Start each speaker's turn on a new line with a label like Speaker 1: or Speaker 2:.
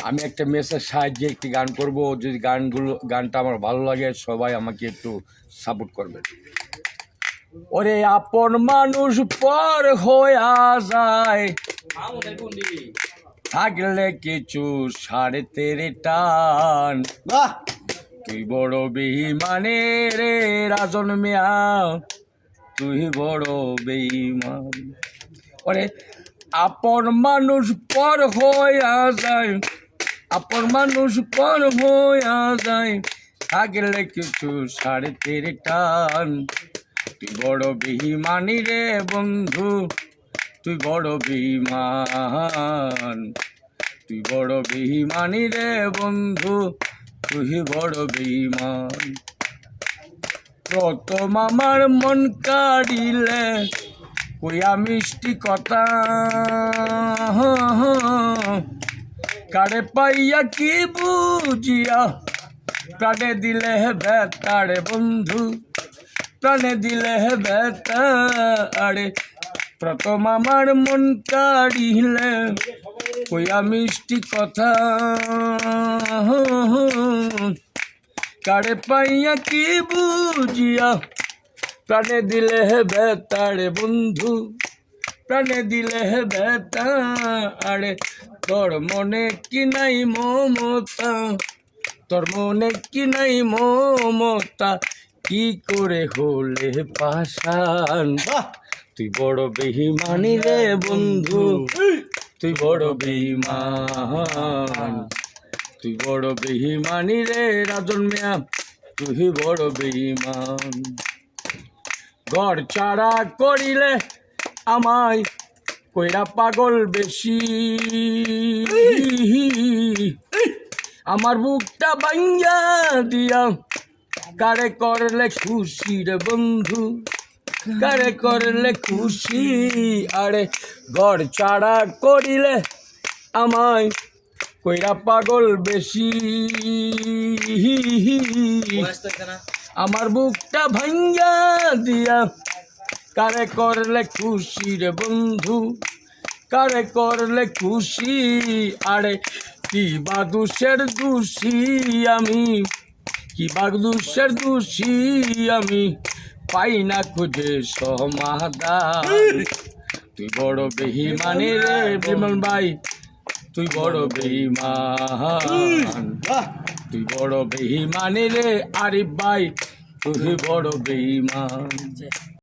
Speaker 1: আমি একটা মেসের সাহায্যে একটি গান করব। যদি গানটা আমার ভালো লাগে সবাই আমাকে একটু সাপোর্ট করবেন। ওরে আপন মানুষ পর হইয়া যায়, থাকলে কিছু সাড়ে তেরে টান। তুই বড় বেঈমানে রে রাজন মিয়া, তুই বড় বেঈমান। ওরে আপন মানুষ পর হইয়া যায়, আপন মানুষ পর হইয়া যায়, থাকলে কিছু সাড়ে তেরে টান। তুই বড় বেঈমানি রে বন্ধু, তুই বড় বেঈমান। তুই বড় বেঈমানি রে বন্ধু, তুই বড় বেঈমান। প্রথম আমার মন কাড়িলে কইয়া মিষ্টি কথা, কারে পাইয়া কি বুঝিয়া প্রাণে দিলে হে বেতারে বন্ধু, প্রাণে দিলে হে বেতারে। প্রথম আমার মন কাড়িলে কইয়া মিষ্টি কথা, কারে পাইয়া কি বুঝিয়া প্রাণে দিলে হে বেতারে বন্ধু, প্রাণে দিলে হে বেতারে। তোর মনে কি নাই মমতা, তোর মনে কি নাই মমতা, কি করে হলে পাষাণ। তুই বড় বেঈমানি রে বন্ধু, তুই বড় বেঈমান। তুই বড় বেঈমানি রে রাজন মিয়া, তুই বড় বেঈমান। ঘর ছাড়া করিলে আমায় কইরা পাগল বেশি, আমার বুকটা ভাঙ্গা দিয়া কারে করলে খুশি রে বন্ধু, কারে করলে খুশি। আরে ঘর ছাড়া করিলে আমায় কইরা পাগল বেশি, আমার বুকটা ভাঙ্গা দিয়া কারে করলে খুশি রে বন্ধু, কারে করলে খুশি। আরে কি বা দোষের দোষী আমি, কি বা দোষের দোষী আমি, পাই না খুঁজে সমাধান। তুই বড় বেঈমানি রে বিমল ভাই, তুই বড় বেঈমান। তুই বড় বেঈমানি রে আরিফ ভাই, তুই বড় বেঈমান।